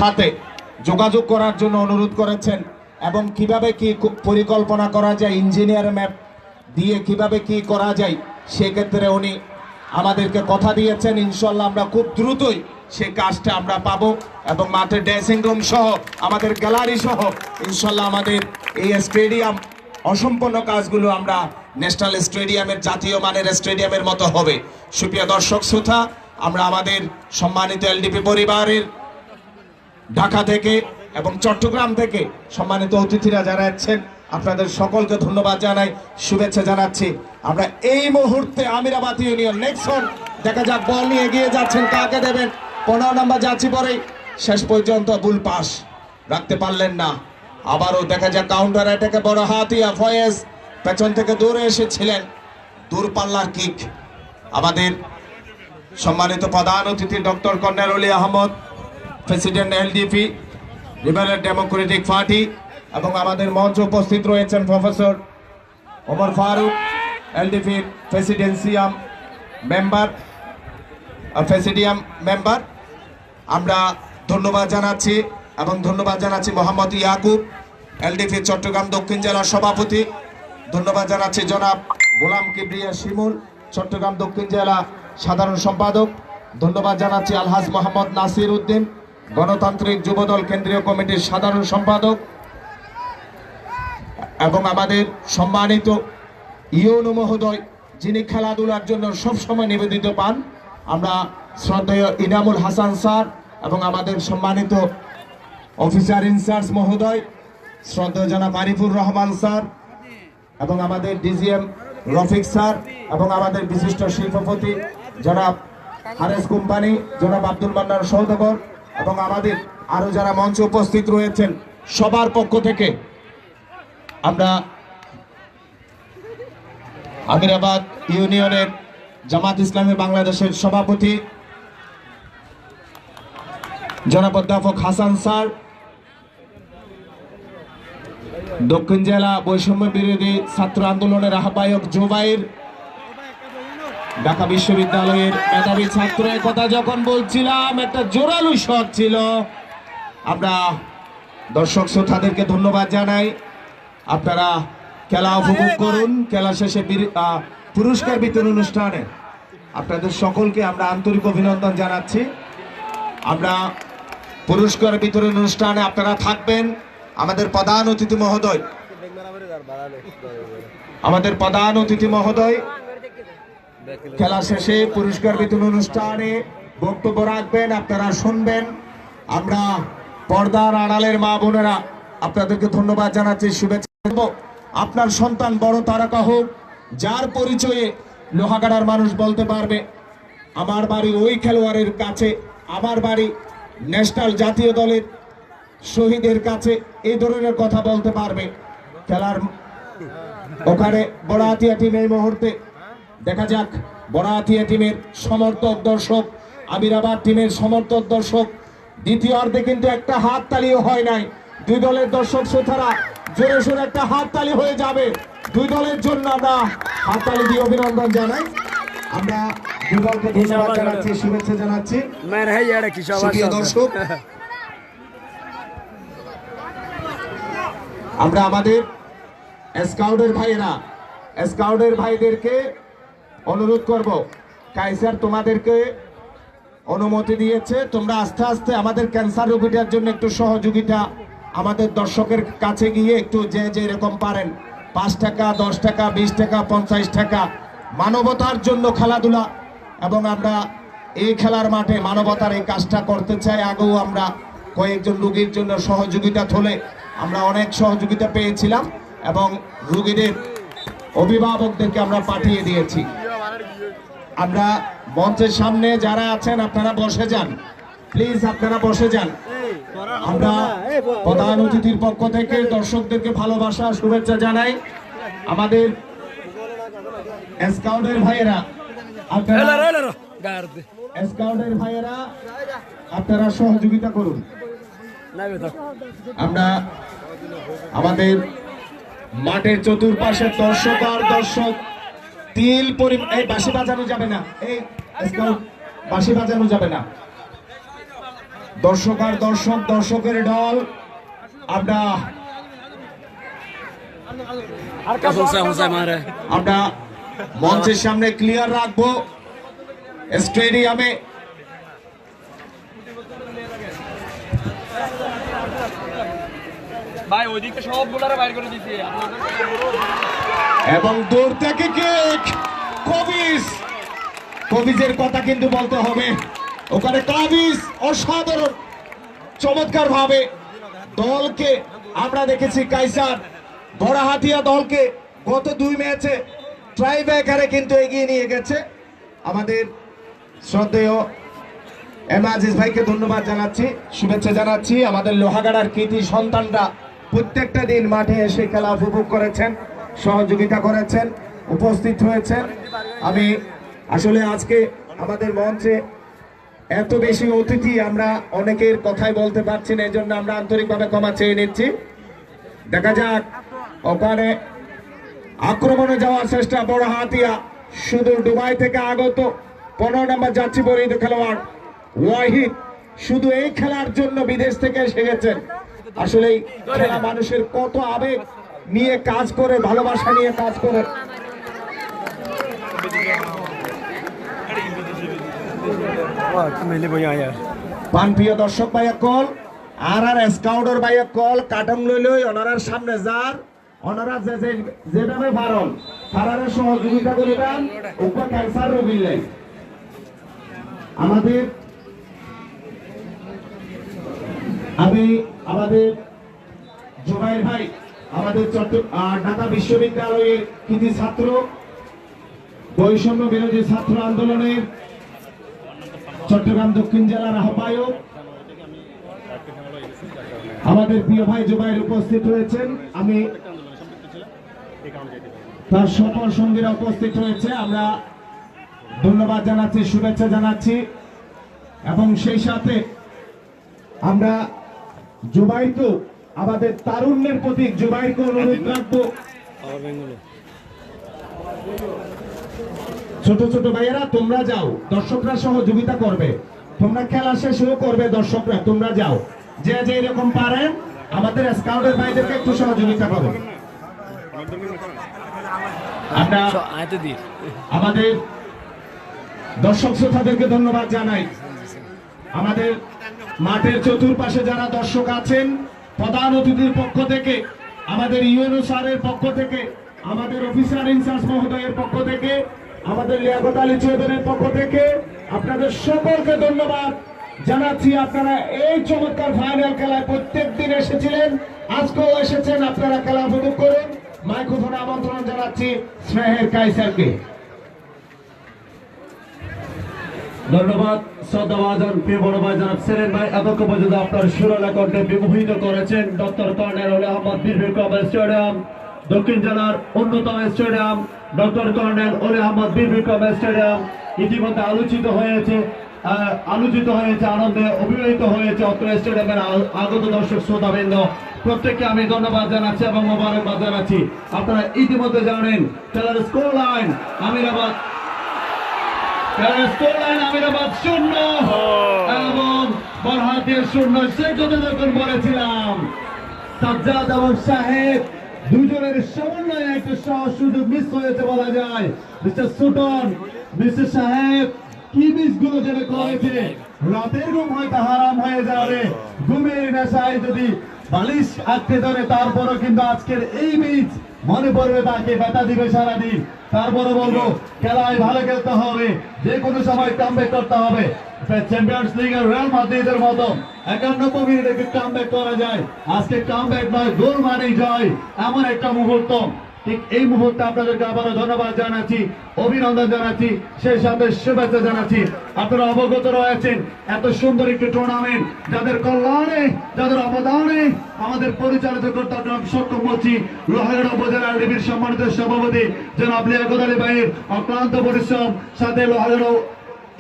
সাথে যোগাযোগ করার জন্য অনুরোধ করেছেন এবং কিভাবে কি পরিকল্পনা করা যায়, ইঞ্জিনিয়ার ম্যাপ দিয়ে কিভাবে কি করা যায়, সেক্ষেত্রে উনি আমাদেরকে কথা দিয়েছেন। ইনশাল্লাহ আমরা খুব দ্রুতই সেই কাজটা আমরা পাবো এবং মাঠের ড্রেসিং রুম সহ আমাদের গ্যালারি সহ ইনশাল্লাহ আমাদের এই স্টেডিয়াম অসম্পূর্ণ কাজগুলো আমরা ন্যাশনাল স্টেডিয়ামের, জাতীয় মানের স্টেডিয়ামের মতো হবে। সুপ্রিয় দর্শক শ্রোতা, আমরা আমাদের সম্মানিত এলডিপি পরিবারের ঢাকা থেকে এবং চট্টগ্রাম থেকে সম্মানিত অতিথিরা যারা আছেন আপনাদের সকলকে ধন্যবাদ জানাই, শুভেচ্ছা জানাচ্ছি। আমরা এই মুহূর্তে আমিরাবাদ ইউনিয়ন নেক্সন দেখা যাক বল নিয়ে এগিয়ে যাচ্ছেন, কাকে দেবেন? 15 নম্বর যাচ্ছি পরে, শেষ পর্যন্ত বুল পাস রাখতে পারলেন না। আবারও দেখা যাক কাউন্টার অ্যাটাকে বড় হাতিয়া ফয়েজ পেছন থেকে দৌড়ে এসেছিলেন, দূরপাল্লার কিক। আমাদের সম্মানিত প্রধান অতিথি doctor colonel Oli Ahmad, president LDP Liberal Democratic Party, এবং আমাদের মঞ্চে উপস্থিত রয়েছেন প্রফেসর ওমর ফারুক, এলডিপির প্রেসিডেন্সিয়াম মেম্বার। আমরা ধন্যবাদ জানাচ্ছি এবং ধন্যবাদ জানাচ্ছি মোহাম্মদ ইয়াকুব, এলডিপি চট্টগ্রাম দক্ষিণ জেলার সভাপতি। ধন্যবাদ জানাচ্ছি জনাব গোলাম কিবরিয়া শিমুল, চট্টগ্রাম দক্ষিণ জেলা সাধারণ সম্পাদক। ধন্যবাদ জানাচ্ছি আলহাজ মোহাম্মদ নাসির উদ্দিন, গণতান্ত্রিক যুবদল কেন্দ্রীয় কমিটির সাধারণ সম্পাদক, এবং আমাদের সম্মানিত ইউনু মহোদয় যিনি খেলাধুলার জন্য সবসময় নিবেদিত পান, আমরা শ্রদ্ধেয় ইনামুল হাসান স্যার, এবং আমাদের সম্মানিত অফিসার ইনচার্জ মহোদয় শ্রদ্ধেয় জনাব আরিফুর রহমান স্যার, এবং আমাদের ডিজিএম রফিক স্যার, এবং আমাদের বিশিষ্ট শিল্পপতি জনাব হারেস কোম্পানি, জনাব আব্দুল মান্নান সৌদাগর, এবং আমাদের আরো যারা মঞ্চে উপস্থিত রয়েছেন সবার পক্ষ থেকে আমরা আমিরাবাদ ইউনিয়নের জামাত ইসলামী বাংলাদেশের সভাপতি জনাব অধ্যাপক হাসান স্যার, দক্ষিণ জেলা বৈষম্য বিরোধী ছাত্র আন্দোলনের আহ্বায়ক জুবাইর, ঢাকা বিশ্ববিদ্যালয়ের মেধাবী ছাত্র, কথা যখন বলছিলাম একটা জোরালো শট ছিল। আমরা দর্শক শ্রোতাদেরকে ধন্যবাদ জানাই, আপনারা খেলা উপভোগ করুন। খেলা শেষে পুরস্কার বিতরণ অনুষ্ঠানে আপনাদের সকলকে আমরা আন্তরিক অভিনন্দন জানাচ্ছি। আমরা পুরস্কার বিতরণ অনুষ্ঠানে আপনারা থাকবেন। আমাদের প্রধান অতিথি মহোদয় খেলা শেষে পুরস্কার বিতরণ অনুষ্ঠানে বক্তব্য রাখবেন, আপনারা শুনবেন। আমরা পর্দার আড়ালের মা বোনেরা আপনাদেরকে ধন্যবাদ জানাচ্ছি, শুভেচ্ছা। আপনার সন্তান বড় তারকা হোক, যার পরিচয়ে লোহাগাড়ার মানুষ বলতে পারবে আমার বাড়ি ওই খেলোয়াড়ের কাছে, আমার বাড়ি ন্যাশনাল জাতীয় দলের শহীদের কাছে, এই ধরনের কথা বলতে পারবে। খেলার ওখানে বড়াতিয়া টিম এই মুহূর্তে দেখা যাক, বড়াতিয়া টিমের সমর্থক দর্শক, আমিরাবাদ টিমের সমর্থক দর্শক। দ্বিতীয় অর্ধে কিন্তু একটা হাত তালিও হয় নাই, দুই দলের দর্শক শ্রোতারা জোরে সোরে একটা হাত তালি হয়ে যাবে। দুই দলের জন্য আমরা হাত তালি দিয়ে অভিনন্দন জানাই। আমরা দুই দলকে ধন্যবাদ জানাচ্ছি, শুভেচ্ছা জানাচ্ছি। দর্শক, আমরা আমাদের স্কাউটের ভাইদেরকে অনুরোধ করব, কাইসার তোমাদেরকে অনুমতি দিয়েছে, তোমরা আস্তে আস্তে আমাদের ক্যান্সার রোগীটার জন্য একটু সহযোগিতা আমাদের দর্শকের কাছে গিয়ে একটু যে এরকম পারেন 5 টাকা, 10 টাকা, 20 টাকা, 50 টাকা, মানবতার জন্য খেলাধুলা, এবং আমরা এই খেলার মাঠে মানবতার এই কাজটা করতে চাই। আগেও আমরা কয়েকজন রোগীর জন্য সহযোগিতা তোলে আমরা অনেক সহযোগিতা পেয়েছিলাম, এবং রোগীদের অভিভাবকদেরকে আমরা পাঠিয়ে দিয়েছি। আমরা মঞ্চের সামনে যারা আছেন আপনারা বসে যান, প্লিজ আপনারা বসে যান। আমরা প্রধান অতিথির পক্ষ থেকে দর্শকদেরকে ভালোবাসা শুভেচ্ছা জানাই। আমাদের স্কাউটের ভাইয়েরা আপনারা সহযোগিতা করুন। আমরা আমাদের মাঠের চতুর্পাশে দর্শক আর দর্শক তিল পরিমাণ, এই বাঁশি বাজানো যাবে না, এই স্কাউট বাঁশি বাজানো যাবে না। দর্শক আর দর্শকের ঢল। আমরা মঞ্চের সামনে ক্লিয়ার রাখবো স্টেডিয়ামে। ভাই ওইদিকে সব বোলারে বাইর করে দিয়েছে এবং দূর থেকে কিক কবিজের কথা কিন্তু বলতে হবে। ওখানে কবিজ অসাধারণ চমৎকার ভাবে দলকে আমরা দেখেছি কাইসার বড়হাতিয়া দলকে গত 2 ম্যাচে ট্রাইব্রেকারে কিন্তু এগিয়ে নিয়ে গেছে। আমাদের শ্রদ্ধেয় এম আজিজ ভাইকে ধন্যবাদ জানাচ্ছি, শুভেচ্ছা জানাচ্ছি। আমাদের লোহাগাড়ার কৃতি সন্তানরা প্রত্যেকটা দিন মাঠে এসে খেলা উপভোগ করেছেন, সহযোগিতা করেছেন, উপস্থিত হয়েছেন। আমি আসলে আজকে আমাদের মঞ্চে এত বেশি অতিথি, আমরা অনেকের কথাই বলতে পারছি না, এই জন্য আমরা আন্তরিকভাবে ক্ষমা চেয়ে নিচ্ছি। দেখা যাক, ওখানে আক্রমণে যাওয়ার চেষ্টা বড়হাতিয়া, শুধু দুবাই থেকে আগত 15 নম্বর যাত্রী পরিহিত খেলোয়াড় ওয়াহিদ শুধু এই খেলার জন্য বিদেশ থেকে এসে গেছেন। আসলে খেলা মানুষের কত আবেগ নিয়ে কাজ করে, ভালোবাসা নিয়ে কাজ করে। প্রিয় দর্শক ভাইয়া কল আর স্কাউটার ভাইয়া কল কাটং লই ওনার সামনে যার ওনারা যেভাবে ভারণ তারারে সহযোগিতা করিবেন উপর ক্যান্সার রোগী লাই। আমাদের জুবাইর ভাই আমাদের ঢাকা বিশ্ববিদ্যালয়ের কৃতি ছাত্র, বৈষম্য বিরোধী ছাত্র আন্দোলনের চট্টগ্রাম দক্ষিণ জেলার আহ্বায়ক আমাদের প্রিয় ভাই জুবাইর উপস্থিত হয়েছেন। আমি তার সকল সঙ্গীরা উপস্থিত হয়েছে, আমরা ধন্যবাদ জানাচ্ছি, শুভেচ্ছা জানাচ্ছি। এবং সেই সাথে আমরা জুবাইরকে আমাদের তারুণ্যের প্রতীক জুবাইরকে অনুরোধ রাখবো, ছোট ছোট ভাইয়েরা তোমরা যাও, দর্শকরা সহযোগিতা করবে, তোমরা খেলা শেষও করবে, দর্শকরা তোমরা যাও, যে যে এরকম পারেন আমাদের স্কাউটের ভাইদেরকে একটু সহযোগিতা করবে। আমরা আমাদের দর্শক শ্রোতাদেরকে ধন্যবাদ জানাই। আমাদের মাঠের চতুর্পাশে যারা দর্শক আছেন, প্রধান অতিথির পক্ষ থেকে, আমাদের ইউএনও স্যারের পক্ষ থেকে, আমাদের অফিসার ইনচার্জ মহোদয়ের পক্ষ থেকে, আমাদের লিয়াকত আলী চৌধুরীর পক্ষ থেকে আপনাদের সকলকে ধন্যবাদ জানাচ্ছি। আপনারা এই চমৎকার ফাইনাল খেলায় প্রত্যেক দিন এসেছিলেন, আজকেও এসেছেন, আপনারা খেলা উপভোগ করুন। মাইক্রোফোনে আমন্ত্রণ জানাচ্ছি স্নেহের কাইসারকে। ধন্যবাদ শ্রদ্ধাভাজন প্রিয় বড় ভাই জনাব সেলিম ভাই, এতক্ষণ পর্যন্ত আপনার সুরলা কণ্ঠে বিমোহিত করেছেন। ডক্টর কর্নেল ওলি আহমদ বীর বিক্রম স্টেডিয়াম, দক্ষিণ জেলার অন্যতম স্টেডিয়াম ডক্টর কর্নেল ওলি আহমদ বীর বিক্রম স্টেডিয়াম ইতিমধ্যে আলোচিত হয়েছে, আনন্দে অভিভূত হয়েছে অত্র স্টেডিয়ামের আগত দর্শক শ্রোতাবৃন্দ, প্রত্যেককে আমি ধন্যবাদ জানাচ্ছি এবং মোবারকবাদ জানাচ্ছি। আপনারা ইতিমধ্যে জানেন খেলার স্কোর লাইন আমিরাবাদ 0 এবং বড়হাতিয়া 0। সে কথা যখন বলেছিলাম সাজ্জাদ এবং শাহেদ দুজনের সমন্বয়ে একটা সহজ সুযোগ মিস হয়েছে বলা যায়। মিস্টার সুটন, মিস্টার সাহেব কি মিস গুলো যেন করেছে, রাতের ঘুম হয়তো হারাম হয়ে যাবে, ঘুমের নেশায় যদি বালিশ আটকে ধরে, তারপরও কিন্তু আজকের এই মিস মনে পড়বে, তাকে ব্যথা দিবে সারাদিন। তারপরে বলবো খেলায় ভালো খেলতে হবে, যে কোনো সময় কামব্যাক করতে হবে। চ্যাম্পিয়ন্স লিগের রিয়াল মাদ্রিদের মতো 91 মিনিটে কামব্যাক করা যায়, আজকে কামব্যাক নয়, গোল মানেই জয়, এমন একটা মুহূর্ত। ঠিক এই মুহূর্তে আপনাদেরকে আবারও ধন্যবাদ জানাচ্ছি, অভিনন্দন জানাচ্ছি, সেই সাথে শুভেচ্ছা জানাচ্ছি। আপনারা অবগত রয়েছেন এত সুন্দর একটি টুর্নামেন্ট যাদের কল্যাণে, যাদের অবদানে আমাদের পরিচালিত করতে সক্ষম হচ্ছি। লোহাগাড়া উপজেলার ডিবির সম্মানিত সভাপতি জনাব লিয়াকত আলী ভাইয়ের অক্লান্ত পরিশ্রম, সাথে লোহাগাড়া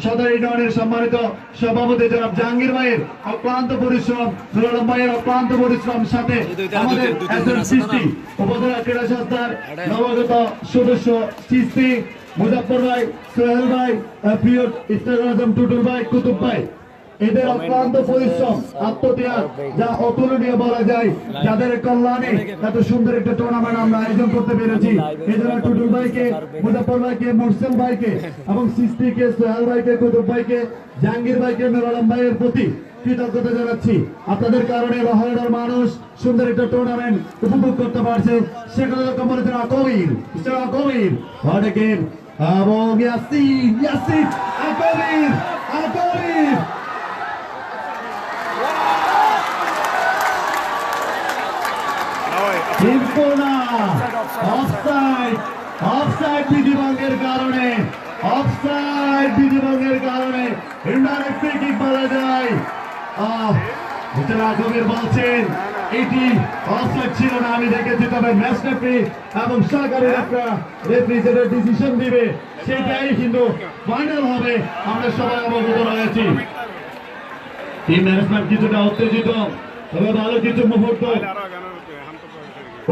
সদর ইউনিয়নের সম্মানিত সভাপতি জনাব জাহাঙ্গীর ভাইয়ের অক্লান্ত পরিশ্রম, নুরুল ভাইয়ের অক্লান্ত পরিশ্রম, সাথে আমাদের সৃষ্টি উপজেলা ক্রীড়া সংস্থার নবাগত সদস্য চিস্তি মুজাফর ভাই, সোহেল ভাই, প্রিয় ইস্টার আজম টুটুল ভাই, কুতুব ভাই, এদের অক্লান্ত পরিশ্রম, আত্মত্যাগ যা অতুলনীয় বলা যায়, যাদের কল্যাণে এত সুন্দর একটা টুর্নামেন্ট আমরা আয়োজন করতে পেরেছি। এজন্য টুটুল ভাইকে, মুজাফর ভাইকে, মুরসেল ভাইকে এবং সিস্তিকে, সোহেল ভাইকে, কুতুব ভাইকে, জাহাঙ্গীর ভাইকে, নুর আলম ভাইয়ের প্রতি কৃতজ্ঞতা জানাচ্ছি। আপনাদের কারণে লোহাগাড়ার মানুষ সুন্দর একটা টুর্নামেন্ট উপভোগ করতে পারছে। সেটা লক্ষ্য করেছেন আকবির, মিস্টার আকবির, হোয়াট এ গেম, এবং ইয়াসিন, ইয়াসিন, আকবির, আকবির। অফসাইড, অফসাইড বিধিভঙ্গের কারণে, অফসাইড বিধিভঙ্গের কারণে ইনডাইরেক্ট ফ্রি কিক বলা যায়। মিস্টার আকবির বলছেন এটি অফসাইড ছিল না, আমি দেখেছি, তবে ম্যাচ রেফারি এবং সরকারি রেফারি যেটা ডিসিশন দিবে সেটাই কিন্তু ফাইনাল হবে, আমরা সবাই অবগত রয়েছি। টিম ম্যানেজমেন্ট কিছুটা উত্তেজিত, তবে ভালো কিছু মুহূর্ত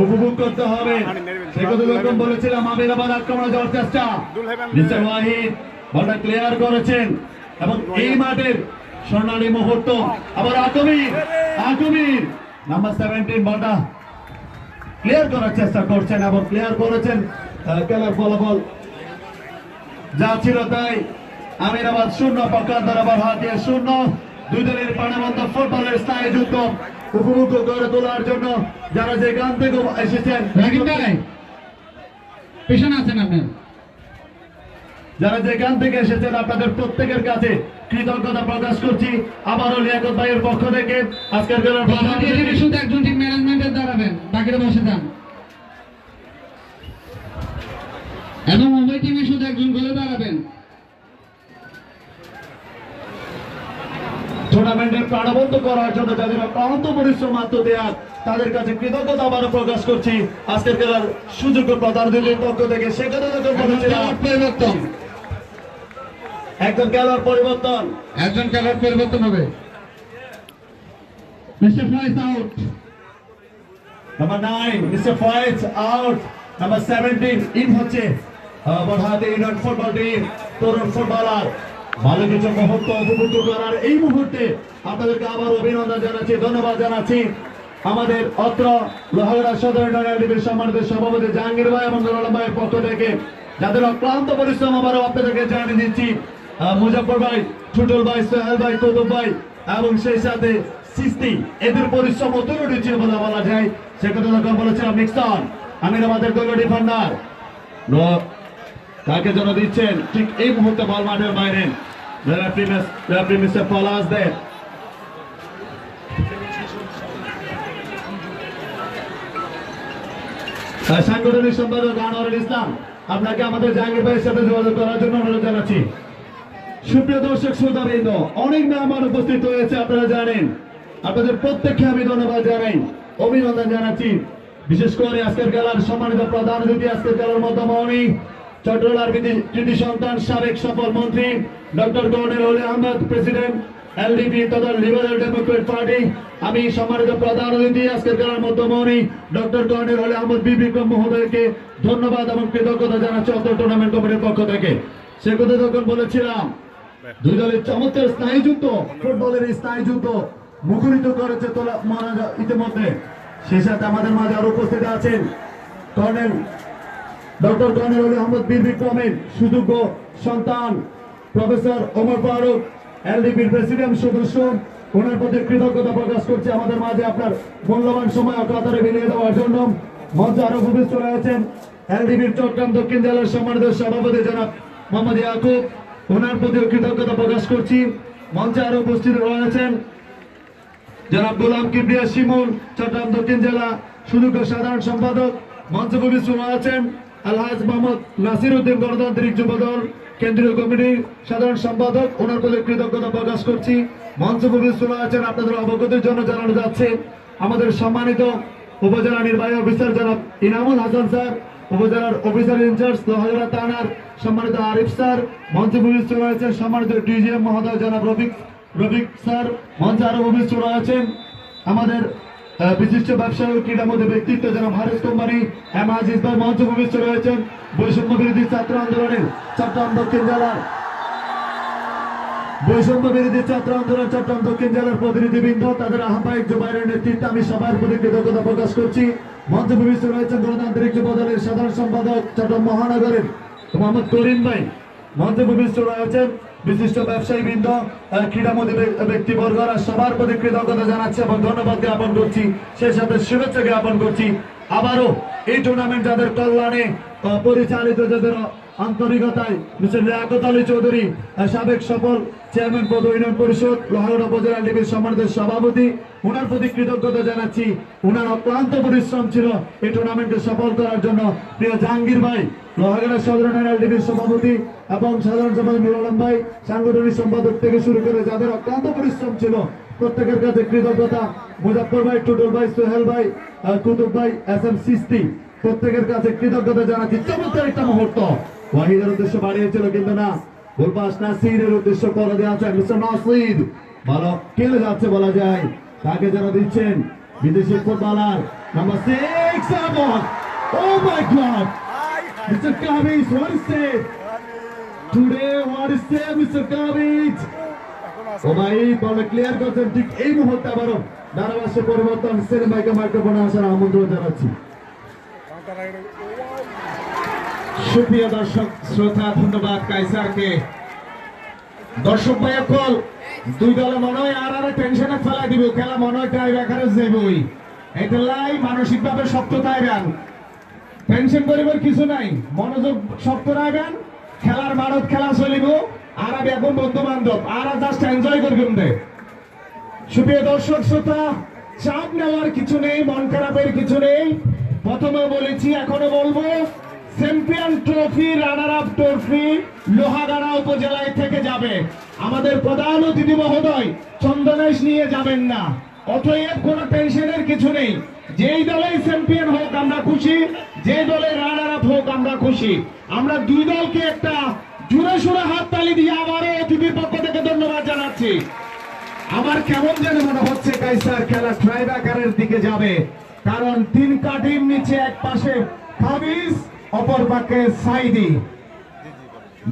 উপভোগ করতে হবে। সে কথা যখন বলেছিলাম আমিরাবাদ আক্রমণে যাওয়ার চেষ্টা, মিস্টার ওয়াহিদ বলটা ক্লিয়ার করেছেন এবং এই মাঠের স্বর্ণালী মুহূর্ত। আবার আকবির, আকবির নাম্বার 17 বলটা ক্লিয়ার করার চেষ্টা করছেন এবং ক্লিয়ার করেছেন। খেলার ফলাফল যা ছিল তাই, আমিরাবাদ 0, পক্ষান্তরে বরহাতিয়া 0। দুই দলের প্রাণবন্ত ফুটবলের স্থায়ী যুদ্ধ উপভোগ করে তোলার জন্য যারা যেখান থেকে এসেছেন, পেছনে আছেন আপনার, যারা যেখান থেকে এসেছেন আপনাদের প্রত্যেকের কাছে কৃতজ্ঞতা প্রকাশ করছি। আবারও লিয়াকত ভাইয়ের পক্ষ থেকে আজকের খেলার শুধু একজন টিম ম্যানেজমেন্টের দাঁড়াবেন, বাকিরা বসে যান, এবং উভয় টিমে শুধু একজন করে দাঁড়াবেন। টুর্নামেন্টের প্রাণবন্ত করার জন্য যাদের অক্লান্ত পরিশ্রম, আত্মত্যাগ, তাদের কাছে কৃতজ্ঞতা আবারও প্রকাশ করছি। আজকের খেলার সুযোগ্য প্রধান অতিথির পক্ষ থেকে সে কথা পরিবর্তন, একজন খেলোয়াড় পরিবর্তন, একজন খেলোয়াড় পরিবর্তন হবে। Mister Foyez out, number 9 mister Foyez out, number 17 in হচ্ছে বরহাতিয়া ইউনিয়ন ফুটবল টিম, তরুণ ফুটবলার। ভালো কিছু মুহূর্ত উপভোগ করার এই মুহূর্তে আপনাদেরকে আবার অভিনন্দন জানাচ্ছি, ধন্যবাদ জানাচ্ছি। আমাদের অত্র লোহাগড়া সদর ইউনিয়নের সম্মানিত সভাপতি জাহাঙ্গীর ভাই এবং নুর আলম ভাইয়ের পক্ষ থেকে যাদের অক্লান্ত পরিশ্রম আবারও আপনাদেরকে জানিয়ে দিচ্ছি। মুজাফর ভাই, টুটুল ভাই, সোহেল ভাই, কুতুব ভাই এবং সেই সাথে সিস্তি, এদের পরিশ্রম অতুলনীয় ছিল বলে বলা যায়। সে কথা যখন বলেছিলাম নিক্সন, আমিরাবাদের গোল ডিফেন্ডার তাকে যেন দিচ্ছেন ঠিক এই মুহূর্তে বল মাঠের বাইরে। রেফারি মিস্টার পলাশ দে, সাংগঠনিক সম্পাদক আনোয়ারুল ইসলাম, আপনাকে আমাদের জাহাঙ্গীর ভাইয়ের সাথে যোগাযোগ করার জন্য অনুরোধ জানাচ্ছি। সুপ্রিয় দর্শক শ্রোতাবৃন্দ, অনেক মেহমান উপস্থিত হয়েছে, আপনারা জানেন। আপনাদের প্রত্যেককে আমি ধন্যবাদ জানাই, অভিনন্দন জানাচ্ছি। বিশেষ করে আজকের খেলার সম্মানিত প্রধান অতিথি, আজকের খেলার মধ্যমণি চট্টগ্রামের কৃতি সন্তান, সাবেক সফল মন্ত্রী ডক্টর কর্নেল অলি আহমেদ, প্রেসিডেন্ট এলডিপি তথা লিবারেল ডেমোক্রেট পার্টি। আমি সম্মানিত প্রধান অতিথি আজকের খেলার মধ্যমণি ডক্টর কর্নেল অলি আহমেদ বি বিক্রম মহোদয়কে ধন্যবাদ এবং কৃতজ্ঞতা জানাচ্ছি অত্র টুর্নামেন্ট কমিটির পক্ষ থেকে। সে কথা যখন বলেছিলাম দুই দলের চমৎকার স্নায়ু যুদ্ধ, ফুটবলের এই স্নায়ু যুদ্ধ মুখরিত করেছে তোলা ইতিমধ্যে। সেই সাথে আমাদের মাঝে আরো উপস্থিত আছেন ডক্টর কর্নেল অলি আহমেদ বীর বিক্রমের সুযোগ্য সন্তান প্রফেসর ওমর ফারুক, এলডিপির প্রেসিডেন্ট সদস্য। ওনার প্রতি কৃতজ্ঞতা প্রকাশ করছি আমাদের মাঝে আপনার মূল্যবান সময় অকাতরে বিলিয়ে দেওয়ার জন্য। মঞ্চে আরো উপস্থিত রয়েছেন এলডিপির চট্টগ্রাম দক্ষিণ জেলার সম্মানিত সভাপতি জনাব মোহাম্মদ ইয়াকুব, ওনার প্রতিও কৃতজ্ঞতা প্রকাশ করছি। মঞ্চে আরো উপস্থিত রয়েছেন জনাব গোলাম কিবরিয়া শিমুল, চট্টগ্রাম দক্ষিণ জেলা সুযোগ্য সাধারণ সম্পাদক। মঞ্চে উপস্থিত রয়েছেন আলহাজ মোহাম্মদ নাসির উদ্দিন, গণতান্ত্রিক যুবদল কেন্দ্রীয় কমিটির সাধারণ সম্পাদক, ওনার প্রতি কৃতজ্ঞতা প্রকাশ করছি। মঞ্চে উপস্থিত রয়েছেন, আপনাদের অবগতির জন্য জানানো যাচ্ছে আমাদের সম্মানিত উপজেলা নির্বাহী অফিসার জনাব ইনামুল হাসান স্যার, উপজেলার অফিসার ইনচার্জ লোহাগড়া থানার সম্মানিত আরিফ স্যার। মঞ্চে উপস্থিত রয়েছেন সম্মানিত ডিজিএম মহোদয় জনাব রফিক স্যার। মঞ্চে আরো উপস্থিত রয়েছেন আমাদের বিশিষ্ট ব্যবসায়ী ক্রীড়ামোদী ব্যক্তিত্ব জনাব হারিস কোম্পানি এম আজিজ ভাই। মঞ্চে উপস্থিত রয়েছেন বৈষম্য বিরোধী ছাত্র আন্দোলনের চট্টগ্রাম দক্ষিণ জেলার বৈষম্য বিরোধী ছাত্র আন্দোলন চট্টগ্রাম দক্ষিণ জেলার প্রতিনিধিবৃন্দ, তাদের আহ্বায়ক জুবাইরের নেতৃত্বে আমি সবার প্রতি কৃতজ্ঞতা প্রকাশ করছি। মঞ্চে উপবিষ্ট রয়েছেন গণতান্ত্রিক যুব দলের সাধারণ সম্পাদক চট্টগ্রাম মহানগরের মোহাম্মদ করিম ভাই। মঞ্চে উপবিষ্ট রয়েছেন বিশিষ্ট ব্যবসায়ী বৃন্দ, ক্রীড়ামোদী ব্যক্তিবর্গরা, সবার প্রতি কৃতজ্ঞতা জানাচ্ছি এবং ধন্যবাদ জ্ঞাপন করছি, সেই সাথে শুভেচ্ছা জ্ঞাপন করছি। আবারও এই টুর্নামেন্ট যাদের কল্যাণে পরিচালিত, যাদের আন্তরিকতায় মিস্টার লিয়াকত আলী চৌধুরী, সাবেক সফল চেয়ারম্যান পদ ইউনিয়ন পরিষদ লোহাগড়া উপজেলা এলডিপির সম্মানিত সভাপতি, ওনার প্রতি কৃতজ্ঞতা জানাচ্ছি। ওনার অক্লান্ত পরিশ্রম ছিল এই টুর্নামেন্টকে সফল করার জন্য। প্রিয় জাহাঙ্গীর ভাই, লোহাগড়া সদর এলডিপির সভাপতি এবং সাধারণ সম্পাদক নুর আলম ভাই, সাংগঠনিক সম্পাদক থেকে শুরু করে যাদের অক্লান্ত পরিশ্রম ছিল, প্রত্যেকের কাছে কৃতজ্ঞতা। মুজাফফর ভাই, টুটুল ভাই, সোহেল ভাই, কুতুব ভাই, এস এম সিস্তি, প্রত্যেকের কাছে কৃতজ্ঞতা জানাচ্ছি। চমৎকার একটা মুহূর্ত ওয়াহিদের উদ্দেশ্য বাড়িয়েছিল, কিন্তু না, গোলপাস নাসিরের উদ্দেশ্য করে দেওয়া যায়। মিস্টার নাসির ভালো খেলে যাচ্ছে বলা যায়, তাকে যারা দিচ্ছেন বিদেশি footballer number 6 oh my god, mister Kamiz, what is save today, what is save mister Kamiz. ও ভাই বল ক্লিয়ার করছেন ঠিক এই মুহূর্তে। আবারও ধারাভাষ্য পরিবর্তন, সেলিম ভাইকে মাইক্রোফোনে আসার আমন্ত্রণ জানাচ্ছি। সুপ্রিয় দর্শক শ্রোতা, ধন্যবাদ কাইসারকে। দর্শক ভাইয়া কল দুই দলে মনে হয় আর টেনশনে ফেলা দিব, খেলা মনে হয় টাই বেকারে যাবই, এটা লাই মানসিক ভাবে শক্ততায় গান, টেনশন করিবার কিছু নাই, মনোযোগ শক্ত রাখবেন, খেলার মারত খেলা চলিব, আর এখন বন্ধু বান্ধব আর জাস্ট এনজয় করবেন দে। সুপ্রিয় দর্শক শ্রোতা, চাপ নেওয়ার কিছু নেই, মন খারাপের কিছু নেই। প্রথমে বলেছি, এখনো বলবো, champion trophy, runner up trophy Lohagara উপজেলায় থেকে যাবে। আমাদের প্রধান অতিথি মহোদয় চন্দনেশ নিয়ে যাবেন না, অতএব কোনো টেনশনের কিছু নেই। যেই দলেই চ্যাম্পিয়ন হোক আমরা খুশি, যে দলে রানার আপ হোক আমরা খুশি। আমরা দুই দলকে একটা জোরে সোরে হাততালি দিয়ে আবারও অতিথির পক্ষ থেকে ধন্যবাদ জানাচ্ছি। আমার কেমন যেন মনে হচ্ছে কাইসার খেলা ট্রাইব আকারের দিকে যাবে, কারণ তিন কাঠির নিচে এক পাশে খাবিজ, অপর পাকে সাইদি।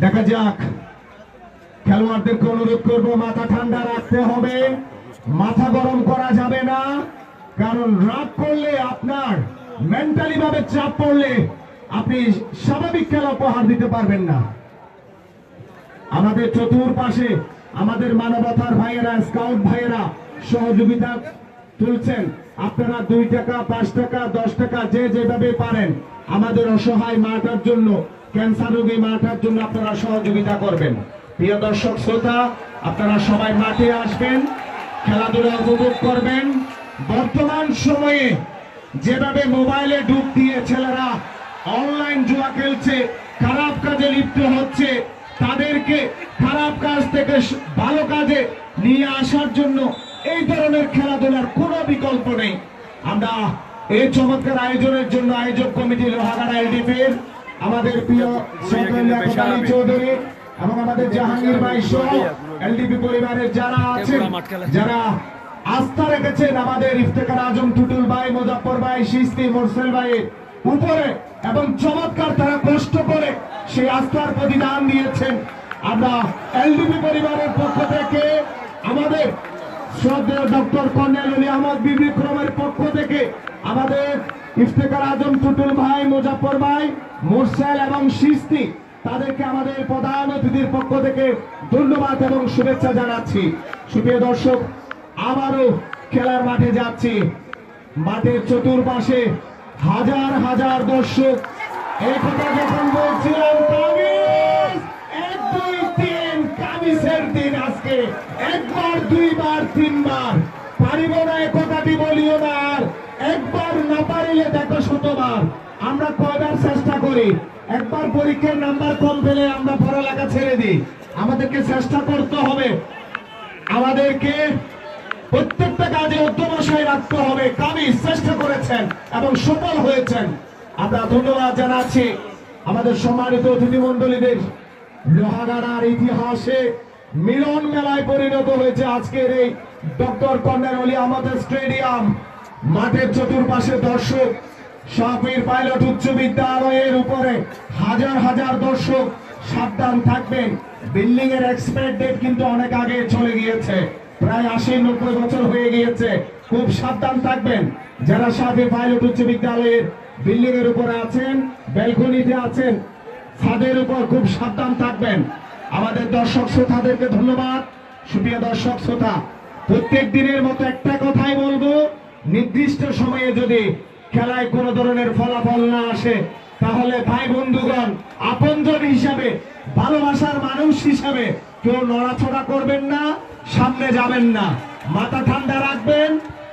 দেখা যাক, খেলোয়াড়দেরকে অনুরোধ করব মাথা ঠান্ডা রাখতে হবে, মাথা গরম করা যাবে না, কারণ রাগ করলে আপনার মেন্টালি ভাবে চাপ পড়লে আপনি স্বাভাবিক খেলা উপহার দিতে পারবেন না। আমাদের চতুর্পাশে আমাদের মানবতার ভাইয়েরা, স্কাউট ভাইয়েরা সহযোগিতা তুলছেন। আপনারা 2 টাকা, 5 টাকা, 10 টাকা যে যেভাবে পারেন আমাদের অসহায় মাটার জন্য, ক্যান্সার রোগী মাটার জন্য আপনারা সহযোগিতা করবেন। প্রিয় দর্শক শ্রোতা, আপনারা সবাই মাঠে আসবেন, খেলাধুলা উপভোগ করবেন। বর্তমান সময়ে যেভাবে মোবাইলে ডুব দিয়ে ছেলেরা অনলাইন জুয়া খেলছে, খারাপ কাজে লিপ্ত হচ্ছে, তাদেরকে খারাপ কাজ থেকে ভালো কাজে নিয়ে আসার জন্য এই ধরনের খেলাধুলার কোনো বিকল্প নেই। আমরা এই চমৎকার আয়োজনের জন্য আয়োজক কমিটি লোহাগাড়া এলডিপির আমাদের প্রিয় লিয়াকত আলী চৌধুরী এবং আমাদের জাহাঙ্গীর ভাই সহ এলডিপি পরিবারের যারা আছেন, যারা আস্থা রেখেছেন আমাদের ইফতেখার আজম, টুটুল ভাই, মুজাফফর ভাই, সিস্তি, মোরসেল ভাইয়ের উপরে, এবং চমৎকার তারা কষ্ট করে সেই আস্থার প্রতিদান দিয়েছেন। আমরা এলডিপি পরিবারের পক্ষ থেকে, আমাদের শ্রদ্ধেয় ডক্টর কর্নেল অলি আহমদ বিক্রমের পক্ষ থেকে, আমাদের ইফতেখার আজম, টুটুল ভাই, মুজাফফর ভাই, মোরসেল এবং সিস্তি, তাদেরকে আমাদের প্রধান অতিথির পক্ষ থেকে ধন্যবাদ এবং শুভেচ্ছা জানাচ্ছি। সুপ্রিয় দর্শক, আবারও খেলার মাঠে যাচ্ছি। মাঠের চতুর্পাশে হাজার হাজার দর্শক। এই কথা যখন বলছিলাম, কামিজ 1, 2, 3, কামিজের দিন আজকে, একবার, দুইবার, তিনবার, পারিব না এ কথাটি বলিও না, আর একবার না পারিলে দেখো শতবার। আমরা কয়বার চেষ্টা করি, একবার পরীক্ষার নাম্বার কম পেলে আমরা পড়ালেখা ছেড়ে দিই। আমাদেরকে চেষ্টা করতে হবে, আমাদেরকে প্রত্যেকটা কাজে অধ্যবসায় রাখতে হবে। কামিজ চেষ্টা করেছেন এবং সফল হয়েছেন, আমরা ধন্যবাদ জানাচ্ছি। আমাদের সম্মানিত অতিথি মন্ডলীদের লোহাগাড়ার ইতিহাসে মিলন মেলায় পরিণত হয়েছে আজকের এই doctor colonel Oli Ahmad stadium. মাঠের চতুর্পাশে দর্শক, শাহপীর পাইলট উচ্চ বিদ্যালয়ের উপরে হাজার হাজার দর্শক। সাবধান থাকবেন, বিল্ডিং এর এক্সপায়ার ডেট কিন্তু অনেক আগে চলে গিয়েছে, প্রায় 80-90 বছর হয়ে গিয়েছে। খুব সাবধান থাকবেন যারা সাথে পাইলট উচ্চ বিদ্যালয়ের বিল্ডিং এর উপরে আছেন, ব্যালকনিতে আছেন, ছাদের উপর খুব সাবধান থাকবেন। আমাদের দর্শক শ্রোতাদেরকে ধন্যবাদ। সুপ্রিয় দর্শক শ্রোতা, প্রত্যেক দিনের মতো একটা কথাই বলবো, নির্দিষ্ট সময়ে যদি খেলায় কোনো ধরনের ফলাফল না আসে, তাহলে ভাই বন্ধুগণ, আপনজন হিসাবে, ভালোবাসার মানুষ হিসাবে কেউ নড়াচড়া করবেন না, সামনে যাবেন না, মাথা ঠান্ডা রাখবেন,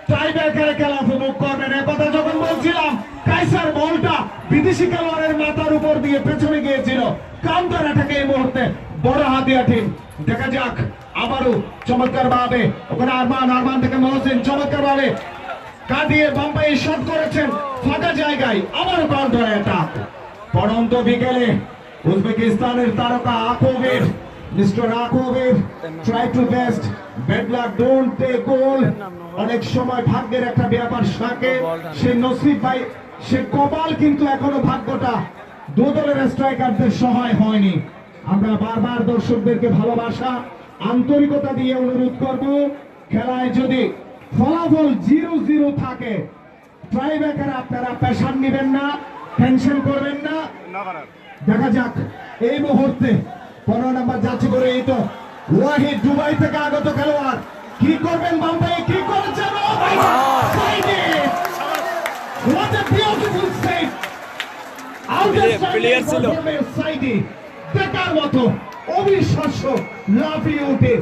টাইব্রেকারে খেলা উপভোগ করবেন। একথা যখন বলছিলাম, কাইসার বলটা বিদেশি খেলোয়াড়ের মাথার উপর দিয়ে পেছনে গিয়েছিল, কাউন্টার অ্যাটাকে এই মুহূর্তে বড় হাতিয়া টিম। দেখা যাক আবারও চমৎকার ভাবে ওখানে আরমান থেকে মহসিন চমৎকার ভাবে কাটিয়ে বাম্পাই শট করেছেন ফাঁকা জায়গায়, আবারও কাউন্টার অ্যাটাক। পড়ন্ত বিকেলে উজবেকিস্তানের তারকা আকোভির, মিস্টার আকোভির try to best, bad luck don't take goal. অনেক সময় ভাগ্যের একটা ব্যাপার থাকে, সে নসিব ভাই, সে কপাল, কিন্তু এখনো ভাগ্যটা দু দলের স্ট্রাইকারদের সহায় হয়নি। আমরা বারবার দর্শকদেরকে ভালোবাসা, আন্তরিকতা দিয়ে অনুরোধ করব, খেলায় যদি ফলাফল 0-0 থাকে, ট্রাইব্রেকারে আপনারা প্রেশার নেবেন না, টেনশন করবেন না। দেখা যাক এই মুহূর্তে 15 নম্বর যাচ্ছে করে, এই তো ওয়াহিদ দুবাই থেকে আগত খেলোয়াড়, কি করবেন বাম্পাই, কি করেছেন? Oh my god, side it, what a beautiful save, player ছিল সাইডে দেখার মতো, অবিশ্বাস্য, লাফিয়ে উঠে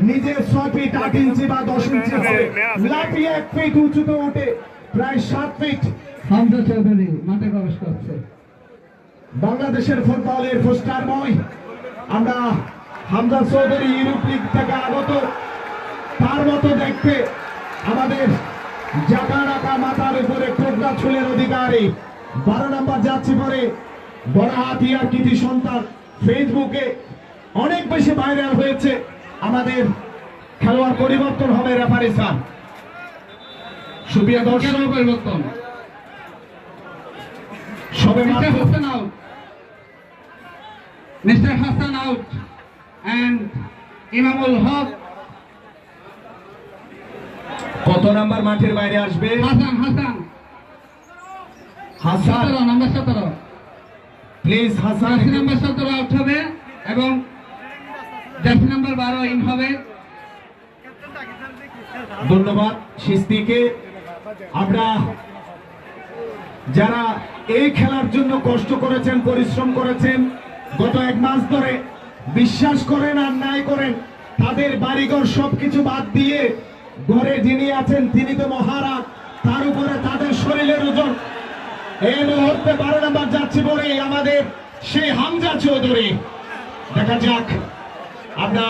নিজের 6 ফিট 8 ইঞ্চি বা 10 ইঞ্চি হবে, লাফিয়ে 1 ফিট উঁচুতে উঠে প্রায় 7 ফিট হামজা চৌধুরী মাঠে প্রবেশ করছে। বাংলাদেশের ফুটবলের পোস্টারময়, আমরা হামজা চৌধুরী ইউরোপ লিগ থেকে আগত, তার মতো দেখতে আমাদের জাকানাকা মাথার উপরে কোকড়া চুলের অধিকারী 12 নম্বর যাচ্ছে পরে বড় হাতিয়ার কৃতি সন্তান, ফেসবুকে অনেক বেশি ভাইরাল হয়েছে। আমাদের খেলোয়াড় পরিবর্তন হবে, রেফারি স্যার। সুপ্রিয় দর্শক, পরিবর্তন, সবে মিস্টার মাত্র Hasan out, mister Hasan out and ইমামুল হক। কত নাম্বার মাঠের বাইরে আসবে? হাসান হাসান হাসান, 17 নম্বর 17, please Hasan. Jersey number 17 out হবে এবং জার্সি নাম্বার 12 ইন হবে। ধন্যবাদ সিস্তিকে। আমরা যারা এই খেলার জন্য কষ্ট করেছেন, পরিশ্রম করেছেন গত 1 মাস ধরে, বিশ্বাস করেন আর নাই করেন, তাদের বাড়িঘর সবকিছু বাদ দিয়ে ঘরে যিনি আছেন তিনি তো মহারাজ, তার উপরে তাদের শরীরের ওজন। এই মুহূর্তে 12 নম্বর যাচ্ছে পরে আমাদের সেই হামজা চৌধুরী। দেখা যাক, আমরা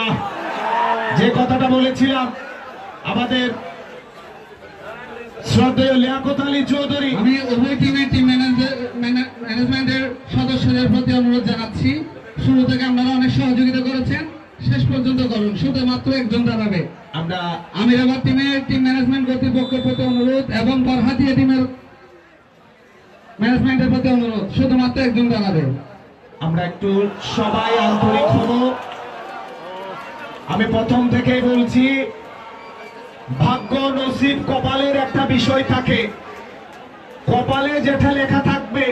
যে কথাটা বলেছিলাম, আমাদের শ্রদ্ধেয় লিয়াকত আলী চৌধুরী, আমি উভয় টিমের টিম ম্যানেজমেন্টের সদস্যদের প্রতি অনুরোধ জানাচ্ছি, শুরু থেকে আপনারা অনেক সহযোগিতা করেছেন, শেষ পর্যন্ত করুন, শুধুমাত্র একজন দাঁড়াবে। আমরা আমিরাবাদ টিমের টিম ম্যানেজমেন্ট কর্তৃপক্ষের প্রতি অনুরোধ এবং বরহাতিয়া টিমের ম্যানেজমেন্টের প্রতি অনুরোধ, শুধুমাত্র একজন দাঁড়াবে। আমরা একটু সবাই আন্তরিক হব। আমি প্রথম থেকেই বলছি, ভাগ্য, নসিব, কপালের একটা বিষয় থাকে, কপালে যেটা লেখা থাকবে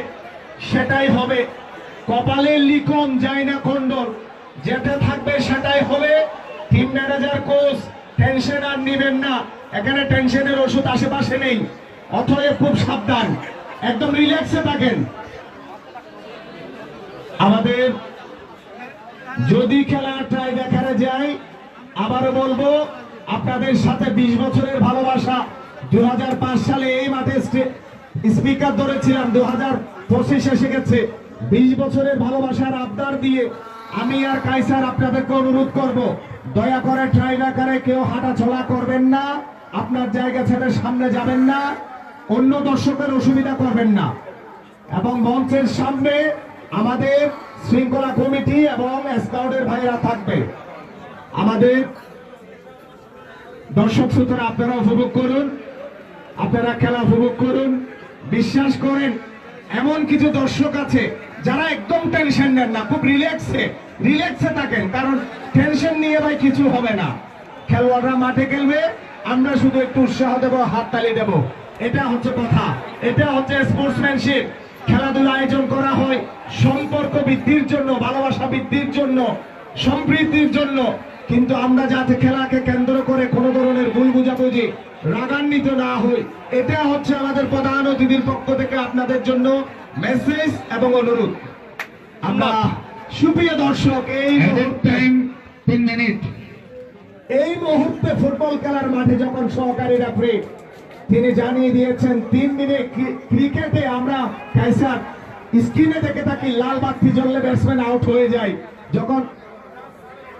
সেটাই হবে। কপালের লিখন যায় না খণ্ডন, যেটা থাকবে সেটাই হবে। টিম ম্যানেজার, কোচ টেনশন আর নিবেন না, এখানে টেনশনের ওষুধ আশেপাশে নেই, অতএব খুব সাবধান, একদম রিল্যাক্সে থাকেন। আমাদের যদি খেলা ট্রাই দেখানো যায়, আবারও বলবো আপনাদের সাথে 20 বছরের ভালোবাসা। 2005 সালে এই মাঠে স্পিকার ধরেছিলাম, 2025 এসে গেছে। 20 বছরের ভালোবাসার আবদার দিয়ে আমি আর কাইসার আপনাদেরকে অনুরোধ করব, দয়া করে ট্রাইব্রেকারে কেউ হাঁটা চলা করবেন না, আপনার জায়গা ছেড়ে সামনে যাবেন না, অন্য দর্শকের অসুবিধা করবেন না, এবং মঞ্চের সামনে আমাদের শৃঙ্খলা কমিটি এবং স্কাউটের ভাইরা থাকবে। আমাদের দর্শক শ্রোতারা আপনারা উপভোগ করুন, আপনারা খেলা উপভোগ করুন। বিশ্বাস করেন, এমন কিছু দর্শক আছে যারা একদম টেনশন নেন না, খুব রিল্যাক্সে থাকেন, কারণ টেনশন নিয়ে ভাই কিছু হবে না। খেলোয়াড়রা মাঠে খেলবে, আমরা শুধু একটু উৎসাহ দেব, হাততালি দেব, এটা হচ্ছে কথা, এটা হচ্ছে স্পোর্টসম্যানশিপ। খেলাধুলা আয়োজন করা হয় সম্পর্ক বৃদ্ধির জন্য, ভালোবাসা বৃদ্ধির জন্য, সম্প্রীতির জন্য, কিন্তু আমরা যাতে খেলাকে কেন্দ্র করে কোনো ধরনের ভুল বুঝাবুঝি, রাগান্বিত না হই, এটা হচ্ছে আমাদের প্রধান অতিথির পক্ষ থেকে আপনাদের জন্য মেসেজ এবং অনুরোধ। আমরা সুপ্রিয় দর্শক, টাইম 3 মিনিট। এই মুহূর্তে ফুটবল খেলার মাঠে যখন সহকারী রেফারি তিনি জানিয়ে দিয়েছেন 3 মিনিট, ক্রিকেটে আমরা কাইসার স্ক্রিনে দেখে থাকি লাল বাতি জ্বললে ব্যাটসম্যান আউট হয়ে যায়। যখন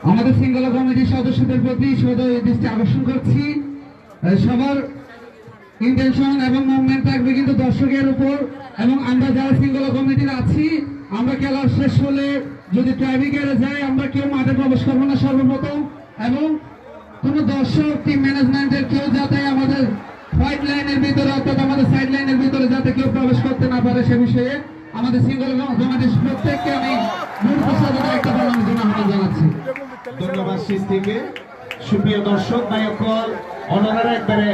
আমাদের শৃঙ্খলা কমিটির সদস্যদের প্রতি সদয় দৃষ্টি আকর্ষণ করছি, সবার ইন্টেনশন এবং মুভমেন্ট থাকবে কিন্তু দর্শকের উপর, এবং আমরা যারা শৃঙ্খলা কমিটির আছি, আমরা খেলা শেষ হলে যদি ট্রাইব্রেকারে যাই, আমরা কেউ মাঠে প্রবেশ করবো না সর্বপ্রথম, এবং কোন দর্শক টিম ম্যানেজমেন্টের কেউ যাতে আমাদের হোয়াইট লাইনের ভিতরে অর্থাৎ আমাদের সাইড লাইনের ভিতরে যাতে কেউ প্রবেশ করতে না পারে সে বিষয়ে আমাদের শৃঙ্খলা কমিটির প্রত্যেককে আমি গুরুত্ব সহকারে একটা পালনের জন্য আহ্বান জানাচ্ছি। ধন্যবাদ সৃষ্টিকে। সুপ্রিয় দর্শক ভাইসকল, অনারা একবারে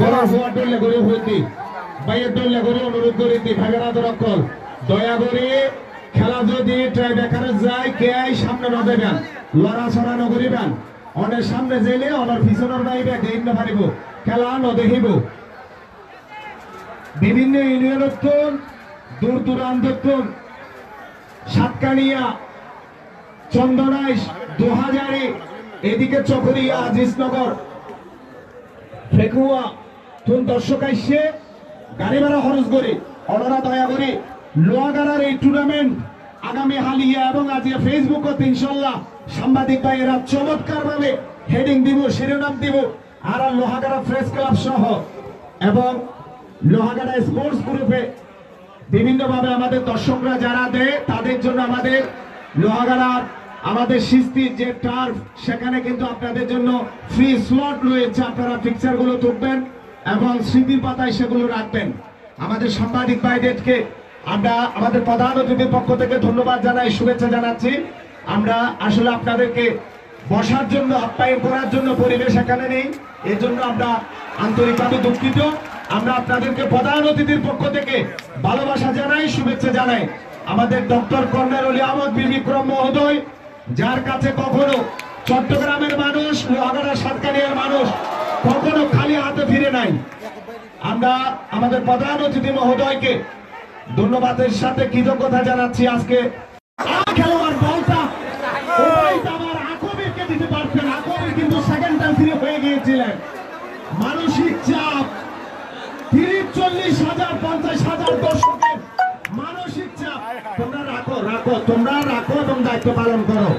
গড় হওয়া ডলে গড়ে হইতি ভাইয়ের ডলে গড়ে অনুরোধ করিতি ভাইয়েরা দরকল দয়া করে খেলা যদি ট্রাইব্রেকারে যায় কে সামনে না দেবেন, লড়াছড়া ন করিবেন, অনেক সামনে যেলে অনার পিছনের বাইবে দেন না পারিব, খেলা ন দেখিব। বিভিন্ন ইউনিয়ন দূর দূরান্ত সাতকানিয়া, চন্দনাইশ, 2000, এদিকে চকরিয়া, আজিজনগর, ফেকুয়া, তুন দর্শক আইসে গাড়ি ভাড়া খরচ করে অনরা দয়া করে লোহাগাড়ার এই টুর্নামেন্ট আগামী হালিয়া এবং আজিয়া ফেসবুকত ইনশাল্লাহ সাংবাদিক ভাইয়েরা চমৎকার ভাবে হেডিং দিব, শিরোনাম দিব, আর লোহাগাড়া প্রেস ক্লাব সহ এবং লোহাগাড়া স্পোর্টস গ্রুপে বিভিন্ন ভাবে আমাদের দর্শকরা যারা দেয় তাদের জন্য আমাদের লোহাগাড়ার আমাদের সিস্তির যে টার্ফ, সেখানে কিন্তু আপনাদের জন্য ফ্রি স্লট রয়েছে, আপনারা পিকচার গুলো তুলবেন এবং স্মৃতির পাতায় সেগুলো রাখবেন। আমাদের সাংবাদিক ভাইদেরকে আমরা আমাদের প্রধান অতিথির পক্ষ থেকে ধন্যবাদ জানাই, শুভেচ্ছা জানাচ্ছি। আমরা আসলে আপনাদেরকে বসার জন্য, আপ্যায়ন করার জন্য পরিবেশ এখানে নেই, এর জন্য আমরা আন্তরিকভাবে দুঃখিত। আমরা আপনাদেরকে প্রধান অতিথির পক্ষ থেকে ভালোবাসা জানাই, শুভেচ্ছা জানাই। আমাদের ডক্টর কর্নেল অলি আহমদ বিক্রম মহোদয়, যার কাছে কখনো চট্টগ্রামের মানুষ, লোহাগাড়া সাতকানিয়ার মানুষ কখনো খালি হাতে ফিরে নাই। আমরা আমাদের প্রধান অতিথি মহোদয়কে ধন্যবাদের সাথে কৃতজ্ঞতা জানাচ্ছি। আজকে খেলোয়াড় বলটা আমার আকবিরকে দিতে পারছেন, আকবির কিন্তু সেকেন্ড টাইম ফিরে হয়ে গিয়েছিলেন। মানসিক চাপ 30-40,000 50,000 দর্শকের মানসিক চাপ তোমরা রাখো এবং দায়িত্ব পালন করো।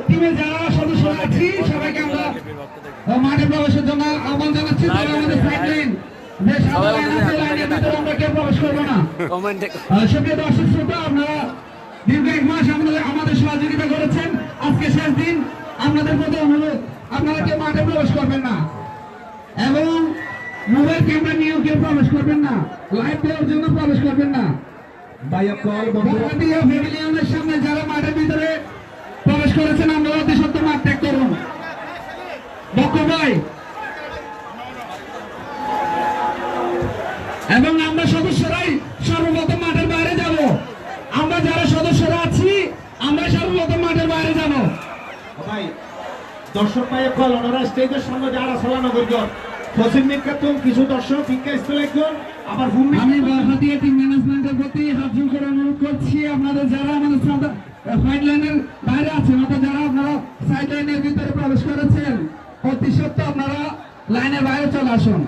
টিমে যারা সদস্য আছি সবাইকে আমরা মাঠে প্রবেশের জন্য আহ্বান জানাচ্ছি। তবে আমাদের সাইড লাইন যে সাদা লাইন আছে, লাইনের ভিতরে আমরা কেউ প্রবেশ করবো না। সুপ্রিয় দর্শক শ্রোতা, আপনারা দীর্ঘ 1 মাস আমাদের সহযোগিতা করেছেন। আজকে শেষ দিন, আপনাদের প্রতি অনুরোধ, আপনারা কেউ মাঠে প্রবেশ করবেন না এবং মোবাইল ক্যামেরা নিয়েও কেউ প্রবেশ করবেন না, লাইভ দেওয়ার জন্য প্রবেশ করবেন না। প্যাভিলিয়নের সামনে যারা মাঠের ভিতরে প্রবেশ করেছেন, আমরা অতি সত্য মাঠ ত্যাগ করুন। বক্কর ভাই এবং আমরা সদস্যরাই সর্বপ্রথম মাঠের বাইরে যাব। আমরা যারা সদস্যরা আছি আমরা সর্বপ্রথম মাঠের বাইরে যাব। ভাই দর্শক ভাই কল ওনারা স্টেজের সামনে যারা চালানো করবেন ফসিল নিকাতুন কিছু দর্শক বিজ্ঞাস্থলে একজন আবার ভূমি আমি বারহাতিয়া টিম ম্যানেজমেন্টের প্রতি হাত জোড় করে অনুরোধ করছি, আপনাদের যারা আমাদের সাইড লাইনের বাইরে আছেন অর্থাৎ যারা আপনারা সাইড লাইনের ভিতরে প্রবেশ করেছেন, অতি সত্ত্বর আপনারা লাইনের বাইরে চলে আসুন।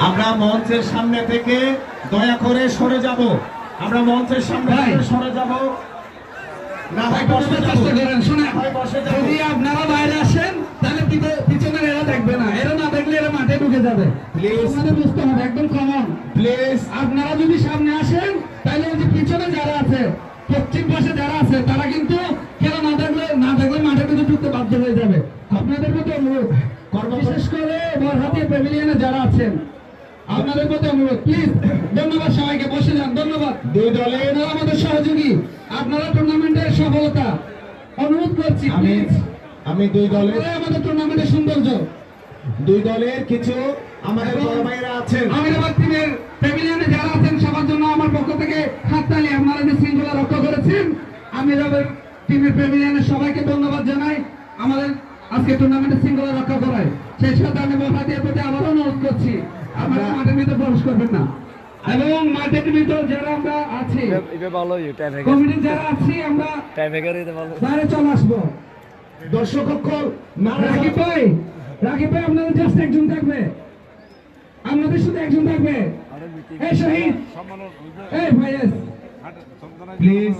আমরা মঞ্চের সামনে থেকে দয়া করে সরে যাব, আমরা মঞ্চের সামনে থেকে সরে যাব। না ভাই বসে চেষ্টা করেন, শুনেন, ভাই বসে যাব। যদি আপনারা বাইরে আসেন তাহলে পিছনের এরা দেখবে না, এরা না দেখলে এরা মাঠে ঢুকে যাবে। প্লিজ আমাদের বুঝতে হবে, একদম কমন। প্লিজ আপনারা যদি সামনে আসেন তাহলে ওই যে পিছনে যারা আছে, পশ্চিম পাশে যারা আছে, তারা কিন্তু খেলা না দেখলে মাঠের ভিতরে ঢুকতে বাধ্য হয়ে যাবে। আপনাদের প্রতি অনুরোধ। বিশেষ করে বরহাতিয়া প্যাভিলিয়নে যারা আছেন আপনাদের প্রতি অনুরোধ, প্লিজ। ধন্যবাদ সবাইকে, বসে যান। ধন্যবাদ। দুই দলের আপনারা আমাদের সহযোগী, আপনারা টুর্নামেন্টের সফলতা অনুরোধ করছি, প্লিজ। আমি দুই দলের আপনারাই আমাদের টুর্নামেন্টের সৌন্দর্য। কিছু আমাদের বড় ভাইরা আছেন। আমিরাবাদ টিমের প্যাভিলিয়নে যারা আছেন সবার জন্য আমার পক্ষ থেকে হাততালি। আপনারা যে শৃঙ্খলা রক্ষা করেছেন, আমিরাবাদ টিমের প্যাভিলিয়নের সবাইকে ধন্যবাদ জানাই আমাদের আজকে টুর্নামেন্টের শৃঙ্খলা রক্ষা করায়। সেই সাথে আমি বরহাতিয়ার প্রতি আবারও অনুরোধ করছি, আপনারা মাঠের ভিতরে প্রবেশ করবেন না, এবং মাঠের ভিতর যারা আমরা আছি, এটা ভালো কমিটি যারা আছি, আমরা বাইরে চলে আসবো। দর্শক রাকিব ভাই, আপনাদের জাস্ট একজন থাকবে, আপনাদের শুধু একজন থাকবে। এই শহীদ, এই ভাইয়েস, প্লিজ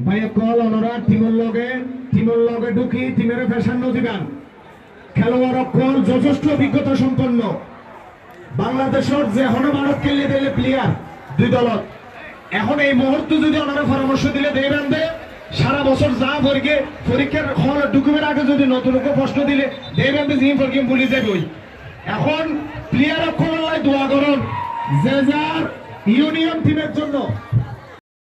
ভাইয়া কল ওনারা টিমের লগে ঢুকি টিমের ফ্যাশন দিবেন। খেলোয়াড় কল যথেষ্ট অভিজ্ঞতা সম্পন্ন বাংলাদেশের যে হন ভারত খেললে দিলে প্লেয়ার দুই দলত। এখন এই মুহূর্তে যদি ওনারা পরামর্শ দিলে দেবেন দে সারা বছর যা পরীক্ষার হল ঢুকবেন আগে যদি নতুন প্রশ্ন দিলে দেবেন দে জিম ফরকিম বলি যাবে। ওই এখন প্লেয়ার কল দোয়া করুন যে যার ইউনিয়ন টিমের জন্য